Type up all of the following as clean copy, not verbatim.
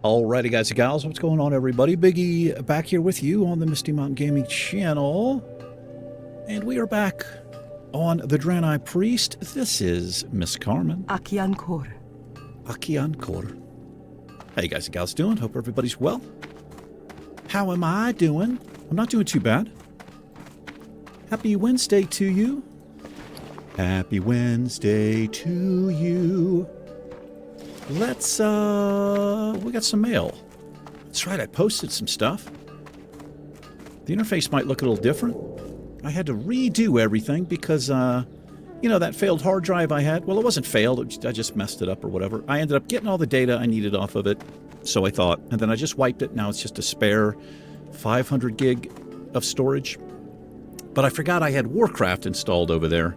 Alrighty, guys and gals, what's going on, everybody? Biggie back here with you on the Misty Mountain Gaming channel. And we are back on the Draenei Priest. This is Miss Carmen. Akiankor. Akiankor. How you guys and gals doing? Hope everybody's well. How am I doing? I'm not doing too bad. Happy Wednesday to you. Happy Wednesday to you. Let's, we got some mail. That's right, I posted some stuff. The interface might look a little different. I had to redo everything because, you know, that failed hard drive I had. Well, it wasn't failed, I just messed it up or whatever. I ended up getting all the data I needed off of it, so I thought. And then I just wiped it. Now it's just a spare 500 gig of storage. But I forgot I had Warcraft installed over there.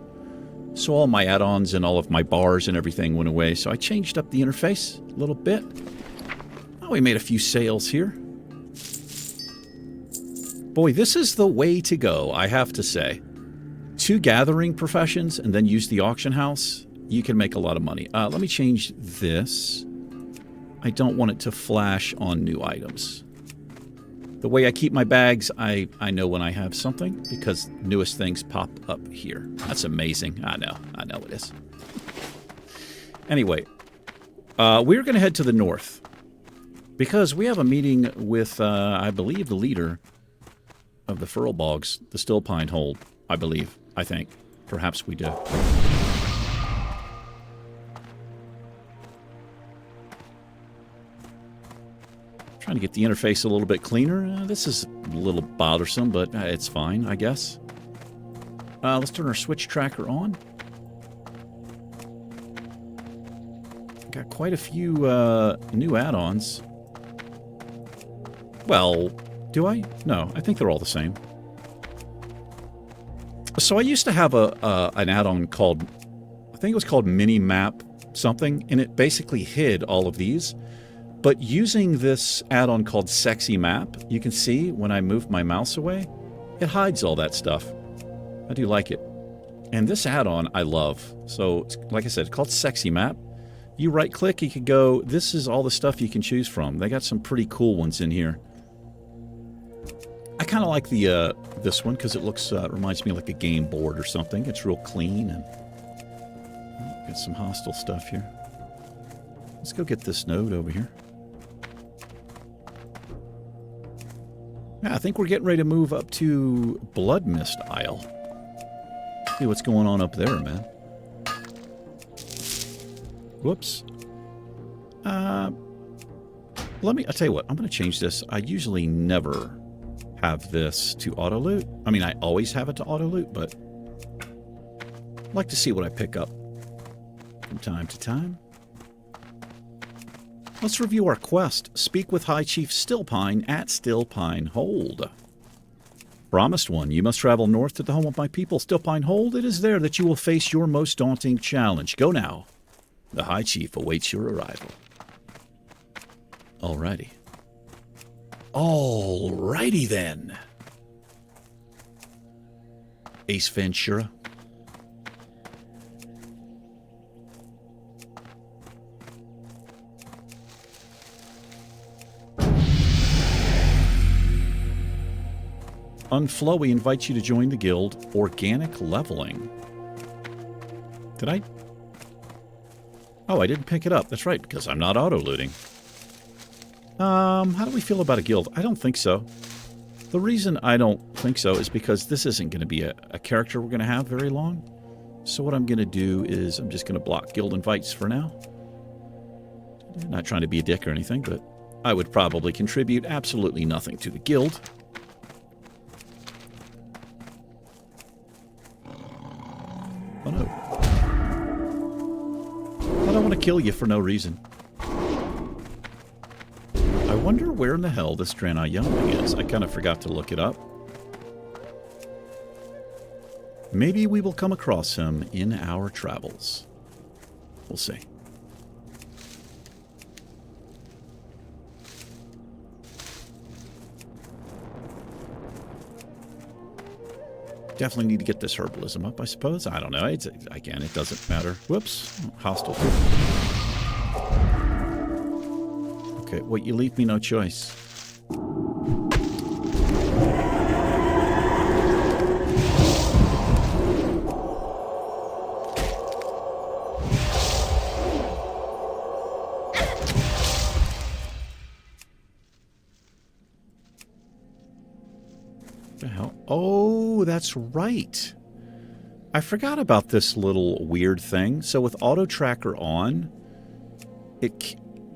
So all my add-ons and all of my bars and everything went away. So I changed up the interface a little bit. Oh, we made a few sales here. Boy, this is the way to go, I have to say. 2 gathering professions and then use the auction house. You can make a lot of money. Let me change this. I don't want it to flash on new items. The way I keep my bags, I know when I have something because newest things pop up here. That's amazing. I know it is. Anyway, we're going to head to the north because we have a meeting with, I believe, the leader of the Furl Bogs, the Still Pine Hold, I believe, I think. Perhaps we do. Trying to get the interface a little bit cleaner. This is a little bothersome, but it's fine, I guess. Let's turn our switch tracker on. Got quite a few new add-ons. Well, do I? No, I think they're all the same. So I used to have an add-on called, I think it was called Mini Map something, and it basically hid all of these. But using this add-on called Sexy Map, you can see when I move my mouse away, it hides all that stuff. I do like it. And this add-on I love. So, like I said, it's called Sexy Map. You right-click, you can go, this is all the stuff you can choose from. They got some pretty cool ones in here. I kind of like the this one because it looks reminds me of like a game board or something. It's real clean and got some hostile stuff here. Let's go get this node over here. Yeah, I think we're getting ready to move up to Blood Mist Isle. See what's going on up there, man. Whoops. I'll tell you what, I'm going to change this. I usually never have this to auto-loot. I mean, I always have it to auto-loot, but I'd like to see what I pick up from time to time. Let's review our quest. Speak with High Chief Stillpine at Stillpine Hold. Promised one. You must travel north to the home of my people, Stillpine Hold. It is there that you will face your most daunting challenge. Go now. The High Chief awaits your arrival. Alrighty. Alrighty then. Ace Ventura. Unflowy invites you to join the guild Organic Leveling. Did I? Oh, I didn't pick it up. That's right, because I'm not auto-looting. How do we feel about a guild? I don't think so. The reason I don't think so is because this isn't going to be a character we're going to have very long. So what I'm going to do is I'm just going to block guild invites for now. Not trying to be a dick or anything, but I would probably contribute absolutely nothing to the guild. Oh no. I don't want to kill you for no reason. I wonder where in the hell this Draenei youngling is. I kind of forgot to look it up. Maybe we will come across him in our travels. We'll see. Definitely need to get this herbalism up, I suppose. I don't know. Again, it doesn't matter. Whoops. Hostile. Okay, well, you leave me no choice. What the hell? Oh, that's right. I forgot about this little weird thing. So with auto tracker on,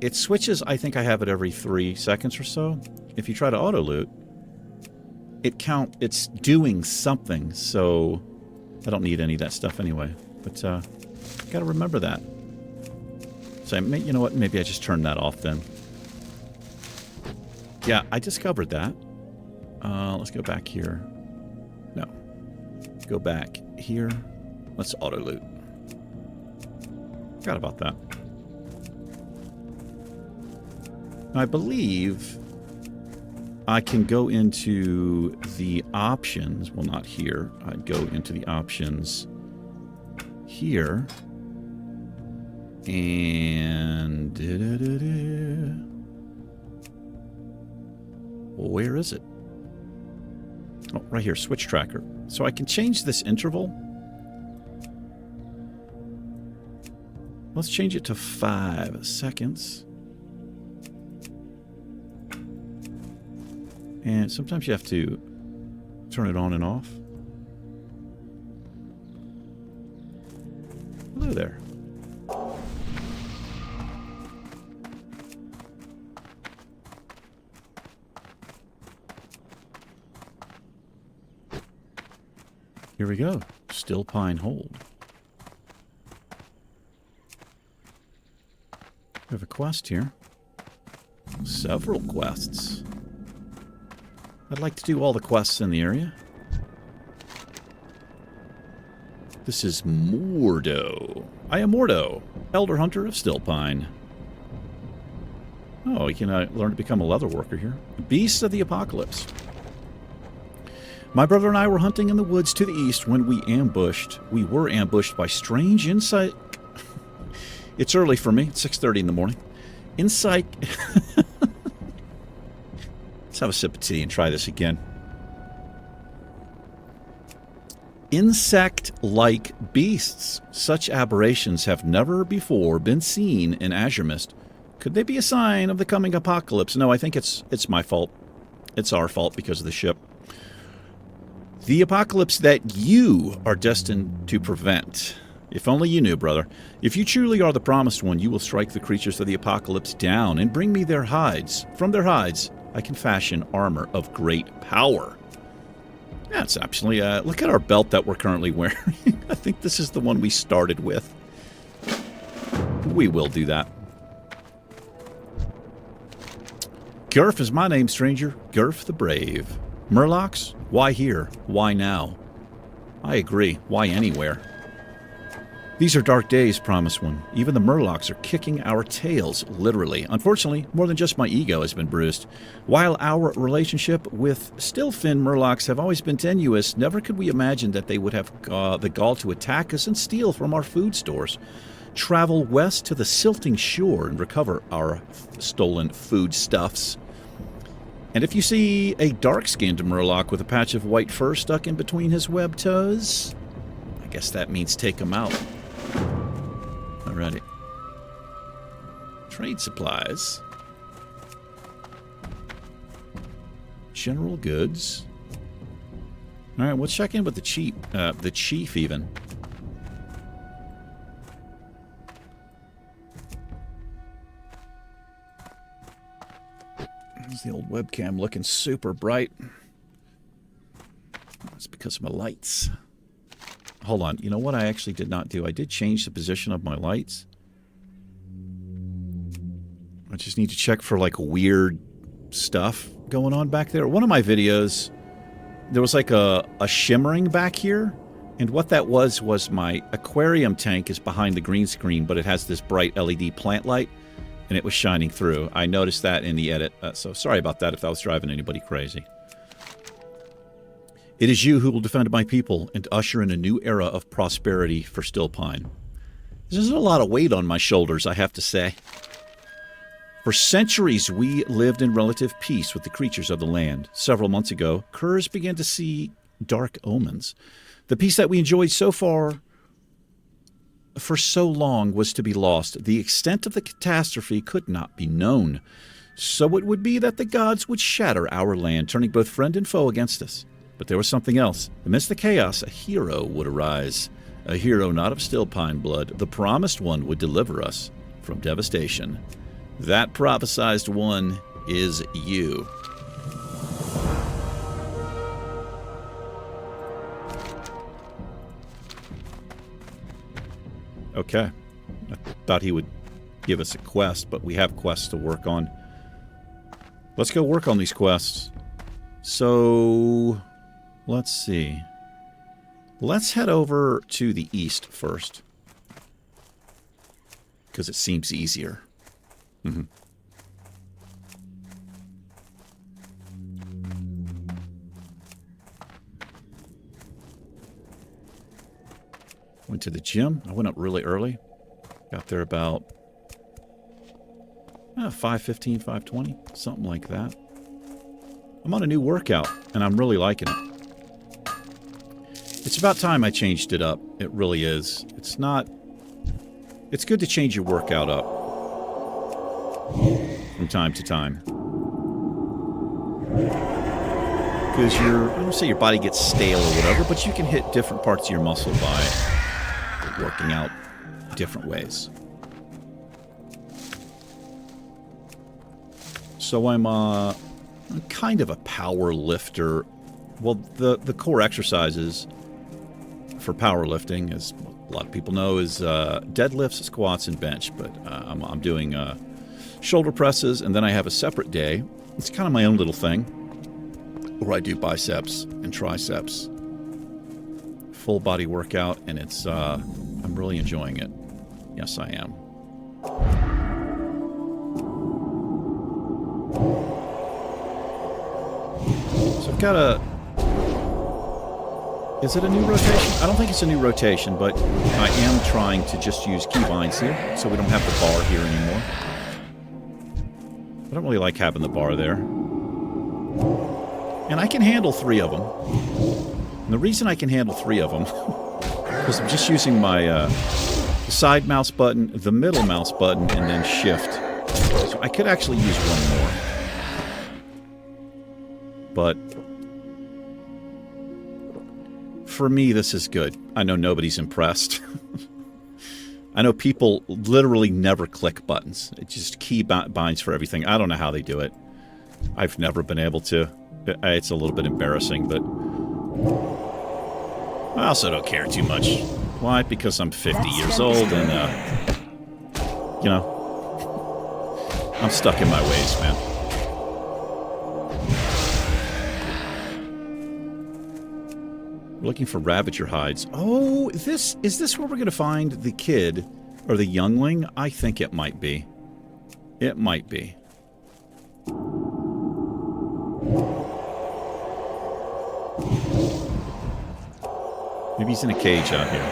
it switches. I think I have it every 3 seconds or so. If you try to auto loot, it's doing something. So I don't need any of that stuff anyway. But gotta remember that. So you know what? Maybe I just turned that off then. Yeah, I discovered that. Let's go back here. No. Go back here. Let's auto loot. Forgot about that. I believe I can go into the options. Well, not here. I'd go into the options here. And where is it? Oh, right here, switch tracker. So I can change this interval. Let's change it to 5 seconds. And sometimes you have to turn it on and off. Hello there. Here we go. Still Pine Hold. We have a quest here. Several quests. I'd like to do all the quests in the area. This is Mordo. I am Mordo, Elder Hunter of Stillpine. Oh, you can learn to become a leather worker here. Beasts of the Apocalypse. My brother and I were hunting in the woods to the east when we were ambushed by strange insight. It's early for me. It's 6:30 in the morning. Let's have a sip of tea and try this again. Insect-like beasts. Such aberrations have never before been seen in Azure Mist. Could they be a sign of the coming apocalypse? No, I think it's my fault. It's our fault because of the ship. The apocalypse that you are destined to prevent. If only you knew, brother. If you truly are the promised one, you will strike the creatures of the apocalypse down and bring me their hides. From their hides, I can fashion armor of great power. Yeah, it's actually, look at our belt that we're currently wearing. I think this is the one we started with. We will do that. Gurf is my name, stranger. Gurf the Brave. Murlocs? Why here? Why now? I agree. Why anywhere? These are dark days, Promised One. Even the Murlocs are kicking our tails, literally. Unfortunately, more than just my ego has been bruised. While our relationship with Stillfin Murlocs have always been tenuous, never could we imagine that they would have the gall to attack us and steal from our food stores. Travel west to the silting shore and recover our stolen foodstuffs. And if you see a dark-skinned Murloc with a patch of white fur stuck in between his webbed toes, I guess that means take him out. Alrighty. Trade supplies. General goods. Alright, we'll check in with the chief even. There's the old webcam looking super bright. That's because of my lights. Hold on. You know what I actually did not do? I did change the position of my lights. I just need to check for, like, weird stuff going on back there. One of my videos, there was, like, a shimmering back here. And what that was my aquarium tank is behind the green screen, but it has this bright LED plant light. And it was shining through. I noticed that in the edit. So sorry about that if that was driving anybody crazy. It is you who will defend my people and usher in a new era of prosperity for Stillpine. There's a lot of weight on my shoulders, I have to say. For centuries, we lived in relative peace with the creatures of the land. Several months ago, curs began to see dark omens. The peace that we enjoyed so far for so long was to be lost. The extent of the catastrophe could not be known. So it would be that the gods would shatter our land, turning both friend and foe against us. But there was something else. Amidst the chaos, a hero would arise. A hero not of still pine blood. The promised one would deliver us from devastation. That prophesized one is you. Okay. I thought he would give us a quest, but we have quests to work on. Let's go work on these quests. So, let's see. Let's head over to the east first. Because it seems easier. Mm-hmm. Went to the gym. I went up really early. Got there about 5:15, 5:20, something like that. I'm on a new workout, and I'm really liking it. It's about time I changed it up. It really is. It's good to change your workout up from time to time. Because I don't want to say your body gets stale or whatever, but you can hit different parts of your muscle by working out different ways. So I'm kind of a power lifter. Well, the core exercises for powerlifting, as a lot of people know, is deadlifts, squats, and bench. But I'm doing shoulder presses, and then I have a separate day. It's kind of my own little thing, where I do biceps and triceps. Full body workout, and it's I'm really enjoying it. Yes, I am. So I've got a... Is it a new rotation? I don't think it's a new rotation, but I am trying to just use keybinds here, so we don't have the bar here anymore. I don't really like having the bar there. And I can handle 3 of them. And the reason I can handle 3 of them is I'm just using my side mouse button, the middle mouse button, and then shift. So I could actually use 1 more. But for me, this is good. I know nobody's impressed. I know people literally never click buttons. It's just key binds for everything. I don't know how they do it. I've never been able to. It's a little bit embarrassing, but I also don't care too much. Why? Because I'm 50 years old and, you know, I'm stuck in my ways, man. We're looking for Ravager hides. Oh, is this where we're going to find the kid or the youngling? I think it might be. It might be. Maybe he's in a cage out here.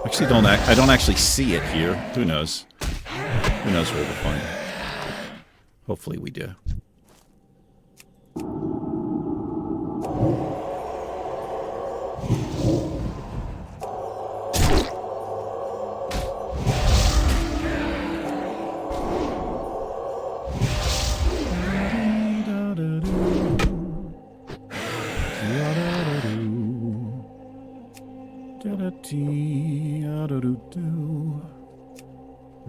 Actually, I don't actually see it here. Who knows? Who knows where we'll find it? Hopefully we do.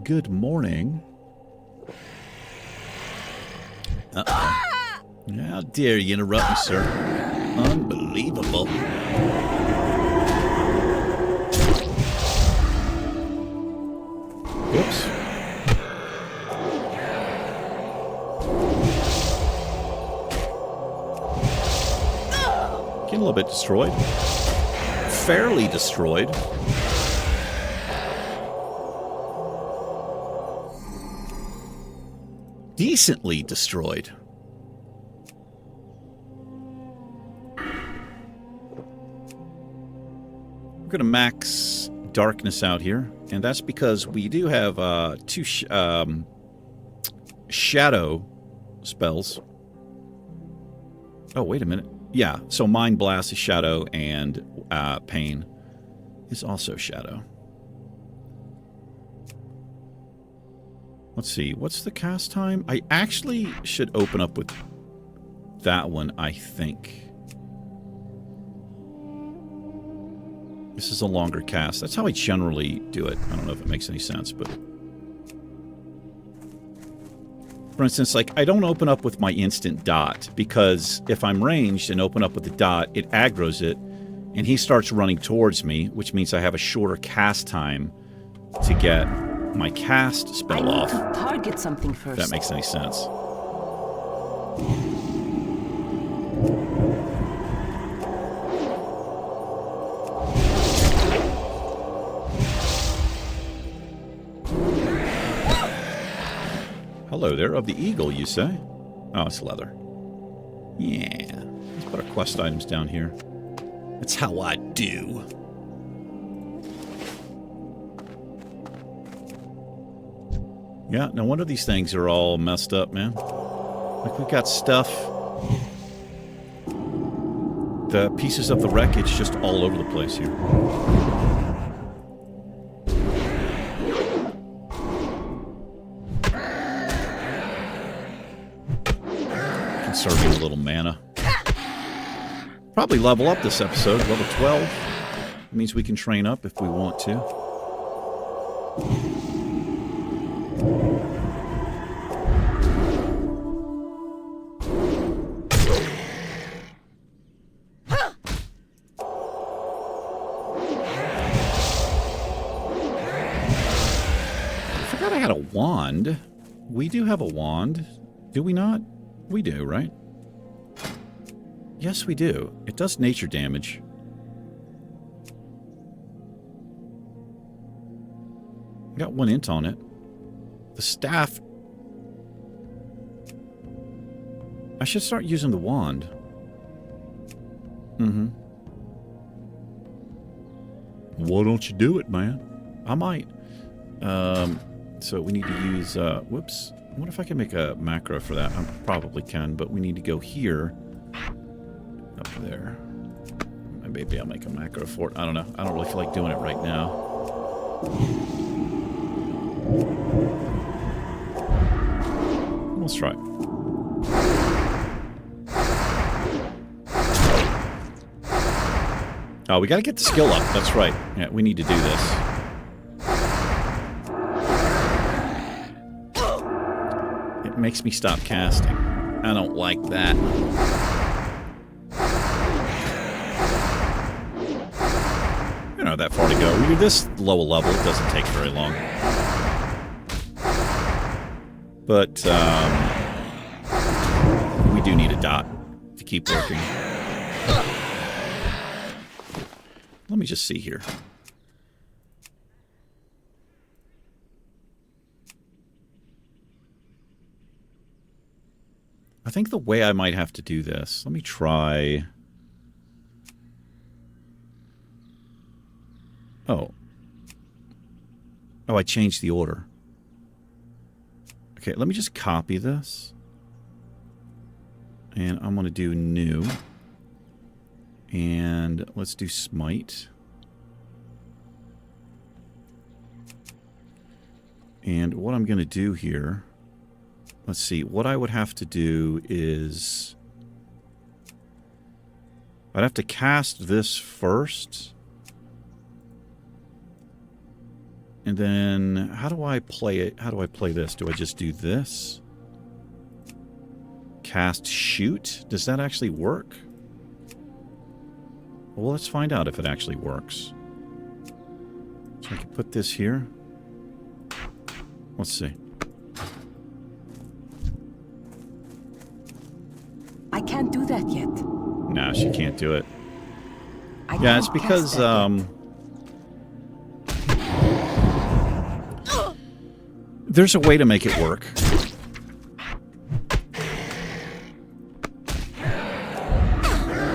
Good morning. Uh-oh. How dare you interrupt me, sir? Unbelievable. Whoops. Getting a little bit destroyed. Fairly destroyed. Decently destroyed. We're going to max darkness out here. And that's because we do have 2 shadow spells. Oh, wait a minute. Yeah, so Mind Blast is shadow, and Pain is also shadow. Let's see, what's the cast time? I actually should open up with that one, I think. This is a longer cast. That's how I generally do it. I don't know if it makes any sense, but... For instance, like, I don't open up with my instant dot, because if I'm ranged and open up with the dot, it aggroes it, and he starts running towards me, which means I have a shorter cast time to get my cast spell off. I need to target something first. If that makes any sense. Hello there, of the eagle, you say? Oh, it's leather. Yeah. Let's put our quest items down here. That's how I do. Yeah, no wonder these things are all messed up, man. Like, we've got stuff... The pieces of the wreckage just all over the place here. Conserving a little mana. Probably level up this episode, level 12. It means we can train up if we want to. I forgot I had a wand. We do have a wand. Do we not? We do, right? Yes, we do. It does nature damage. Got 1 int on it. The staff... I should start using the wand. Mm-hmm. Why don't you do it, man? I might. So we need to use... whoops. I wonder if I can make a macro for that. I probably can, but we need to go here. Up there. Maybe I'll make a macro for it. I don't know. I don't really feel like doing it right now. Let's try it. Oh, we gotta get the skill up. That's right. Yeah, we need to do this. It makes me stop casting. I don't like that. You know, that far to go. When you're this low a level, it doesn't take very long. But, we do need a dot to keep working. Let me just see here. I think the way I might have to do this... Let me try... Oh. Oh, I changed the order. Okay, let me just copy this. And I'm going to do new. And let's do smite. And what I'm going to do here... Let's see, what I would have to do is... I'd have to cast this first. And then, how do I play it? How do I play this? Do I just do this? Cast shoot? Does that actually work? Well, let's find out if it actually works. So I can put this here. Let's see. I can't do that yet. No, she can't do it. Yeah, it's because, there's a way to make it work.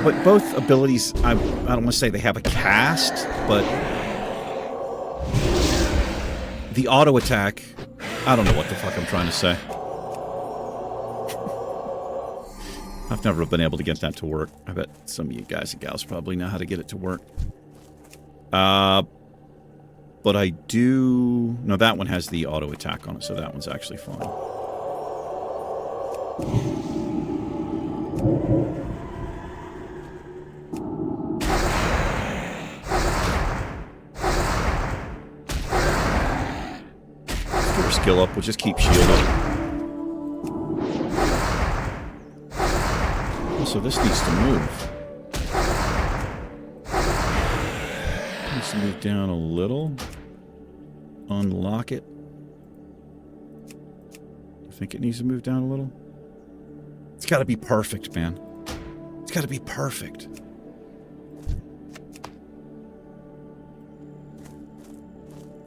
But both abilities, I don't want to say they have a cast, but the auto attack. I don't know what the fuck I'm trying to say. I've never been able to get that to work. I bet some of you guys and gals probably know how to get it to work. But I do... No, that one has the auto attack on it, so that one's actually fine. Let's get her skill up. We'll just keep shield up. So this needs to move. Needs to move down a little. Unlock it. You think it needs to move down a little? It's got to be perfect, man. It's got to be perfect.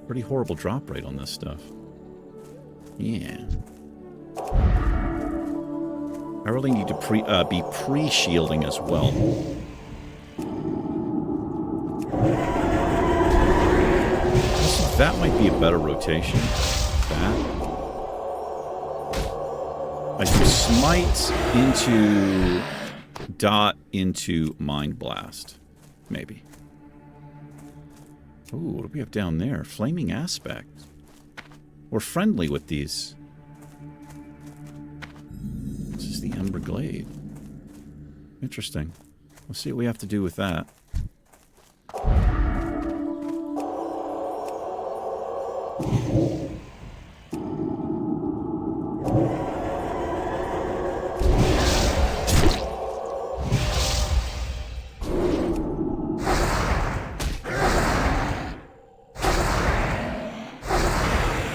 Pretty horrible drop rate on this stuff. Yeah. I really need to be pre-shielding as well. That might be a better rotation. That. I do smite into dot into mind blast. Maybe. Ooh, what do we have down there? Flaming aspect. We're friendly with these. This is the Ember Glade. Interesting. Let's see what we have to do with that.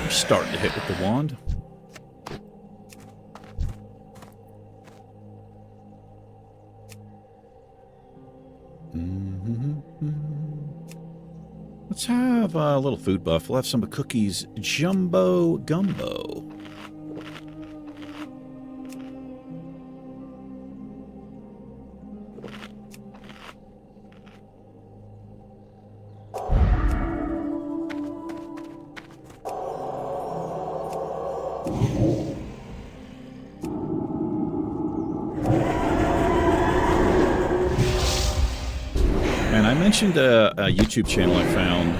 We're starting to hit with the wand. Let's have a little food buff. We'll have some cookies. Jumbo Gumbo. And I mentioned a YouTube channel I found.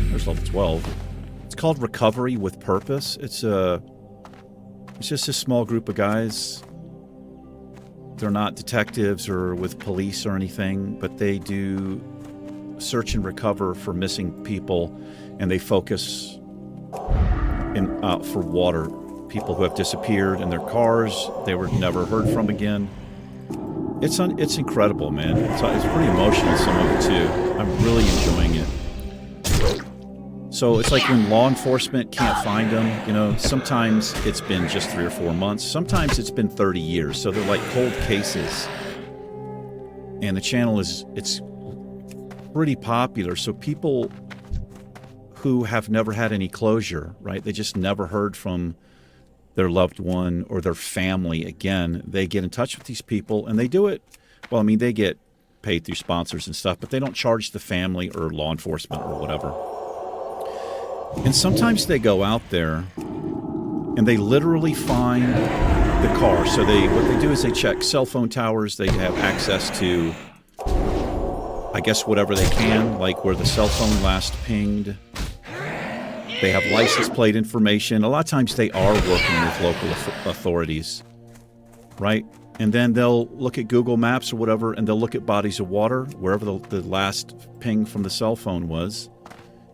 There's level 12. It's called Recovery with Purpose. It's just a small group of guys. They're not detectives or with police or anything, but they do search and recover for missing people, and they focus for water. People who have disappeared in their cars, they were never heard from again. It's incredible, man. It's pretty emotional, some of it, too. I'm really enjoying it. So it's like when law enforcement can't find them, you know, sometimes it's been just 3 or 4 months. Sometimes it's been 30 years. So they're like cold cases. And the channel it's pretty popular. So people who have never had any closure, right? They just never heard from their loved one or their family again. They get in touch with these people, and they do it. Well, I mean, they get paid through sponsors and stuff, but they don't charge the family or law enforcement or whatever. And sometimes they go out there and they literally find the car. So what they do is they check cell phone towers. They have access to, I guess, whatever they can, like where the cell phone last pinged. They have license plate information. A lot of times they are working with local authorities, right? And then they'll look at Google Maps or whatever, and they'll look at bodies of water, wherever the last ping from the cell phone was.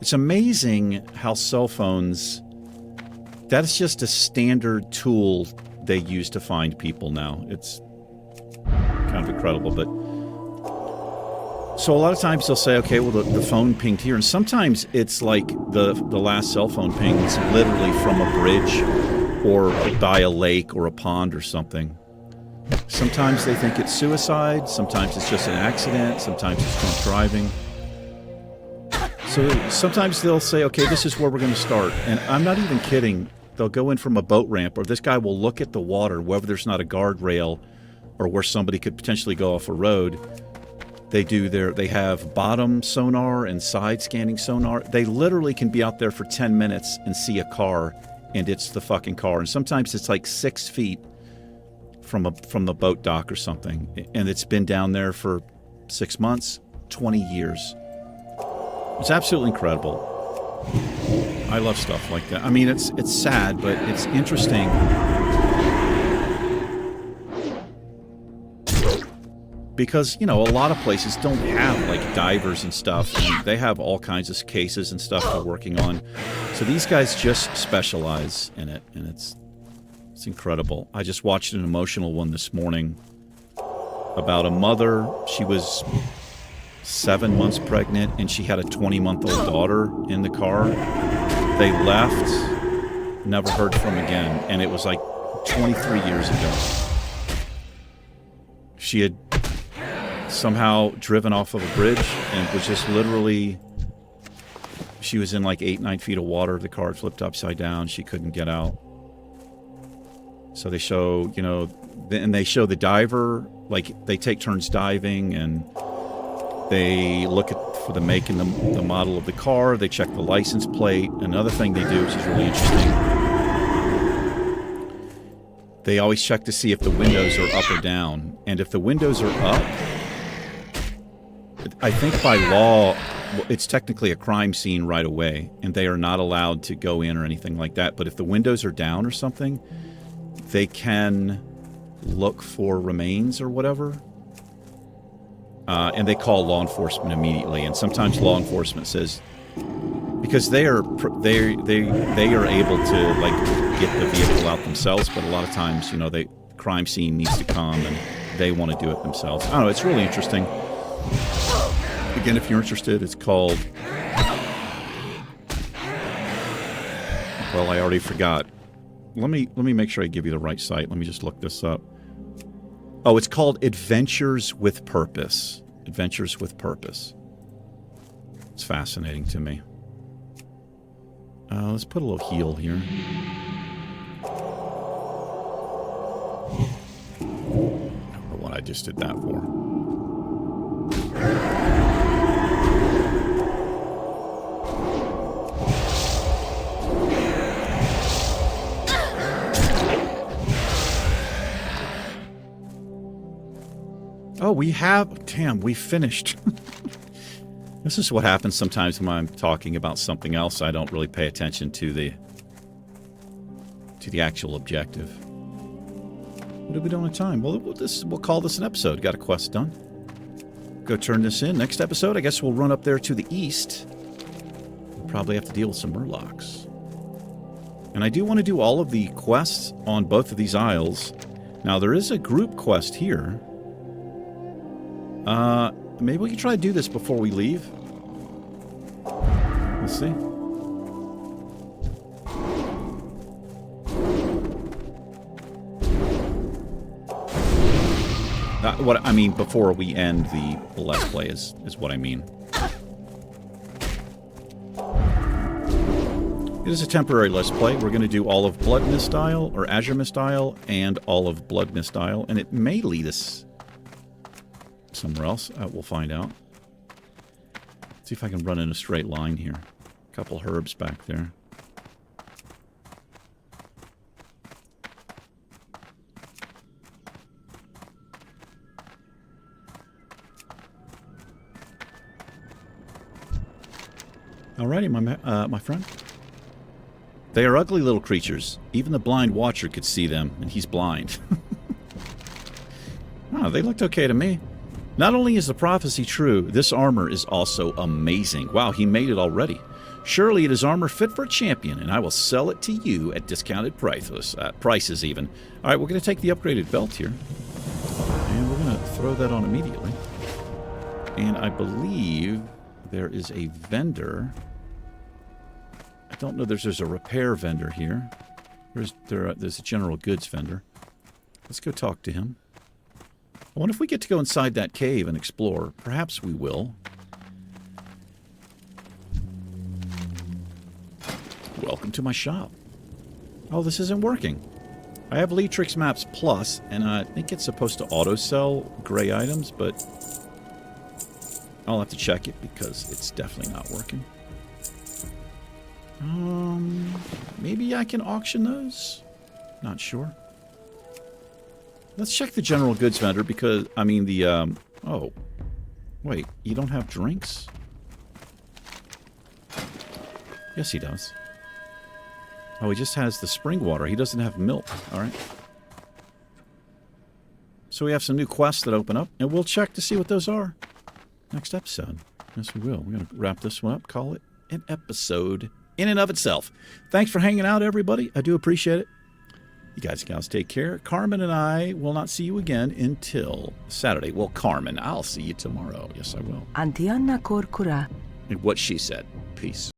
It's amazing how cell phones, that is just a standard tool they use to find people now. It's kind of incredible, but... So a lot of times they'll say, okay, well, the phone pinged here. And sometimes it's like the last cell phone ping is literally from a bridge or by a lake or a pond or something. Sometimes they think it's suicide. Sometimes it's just an accident. Sometimes it's drunk driving. So sometimes they'll say, okay, this is where we're going to start. And I'm not even kidding. They'll go in from a boat ramp, or this guy will look at the water, whether there's not a guardrail or where somebody could potentially go off a road. They have bottom sonar and side scanning sonar. They literally can be out there for 10 minutes and see a car, and it's the fucking car. And sometimes it's like 6 feet from the boat dock or something, and it's been down there for 6 months, 20 years. It's absolutely incredible. I love stuff like that. I mean, it's sad, but it's interesting. Because, you know, a lot of places don't have, like, divers and stuff. And they have all kinds of cases and stuff they're working on. So these guys just specialize in it, and it's incredible. I just watched an emotional one this morning about a mother. She was 7 months pregnant, and she had a 20-month-old daughter in the car. They left, never heard from again, and it was like 23 years ago. She had somehow driven off of a bridge and was just literally, she was in like 8-9 feet of water. The car flipped upside down. She couldn't get out. So they show, you know, and they show the diver, like they take turns diving, and they look for the make and the model of the car. They check the license plate. Another thing they do, which is really interesting, they always check to see if the windows are up or down. And if the windows are up, I think by law, it's technically a crime scene right away, and they are not allowed to go in or anything like that. But if the windows are down or something, they can look for remains or whatever. And they call law enforcement immediately. And sometimes law enforcement says, because they are able to like get the vehicle out themselves, but a lot of times, you know, the crime scene needs to come and they want to do it themselves. I don't know. It's really interesting. Again, if you're interested, it's called, well, I already forgot. Let me make sure I give you the right site. Let me just look this up. Oh, it's called Adventures with Purpose. Adventures with Purpose. It's fascinating to me. Let's put a little heal here. I don't know what I just did that for. Oh, we have... Damn, we finished. This is what happens sometimes when I'm talking about something else. I don't really pay attention to the actual objective. What are we doing on time? Well, we'll call this an episode. Got a quest done. Go turn this in. Next episode, I guess we'll run up there to the east. We'll probably have to deal with some murlocs. And I do want to do all of the quests on both of these isles. Now, there is a group quest here. Maybe we can try to do this before we leave. Let's see. What I mean before we end the Let's Play is what I mean. It is a temporary Let's Play. We're going to do all of Blood Mist Isle, or Azure Mist Isle, and all of Blood Mist Isle, and it may lead us somewhere else. We'll find out. See if I can run in a straight line here. A couple herbs back there. Alrighty, my friend. They are ugly little creatures. Even the blind watcher could see them, and he's blind. Oh, they looked okay to me. Not only is the prophecy true, this armor is also amazing. Wow, he made it already. Surely it is armor fit for a champion, and I will sell it to you at discounted prices even. All right, we're going to take the upgraded belt here, and we're going to throw that on immediately. And I believe there is a vendor. I don't know. There's a repair vendor here. There's a general goods vendor. Let's go talk to him. I wonder if we get to go inside that cave and explore. Perhaps we will. Welcome to my shop. Oh, this isn't working. I have Leatrix Maps Plus, and I think it's supposed to auto-sell gray items, but I'll have to check it because it's definitely not working. Maybe I can auction those? Not sure. Let's check the general goods vendor because, I mean, the, oh. Wait, you don't have drinks? Yes, he does. Oh, he just has the spring water. He doesn't have milk. All right. So we have some new quests that open up, and we'll check to see what those are next episode. Yes, we will. We're going to wrap this one up, call it an episode in and of itself. Thanks for hanging out, everybody. I do appreciate it. You guys and gals take care. Carmen and I will not see you again until Saturday. Well, Carmen, I'll see you tomorrow. Yes, I will. Antianna Korkura. And what she said. Peace.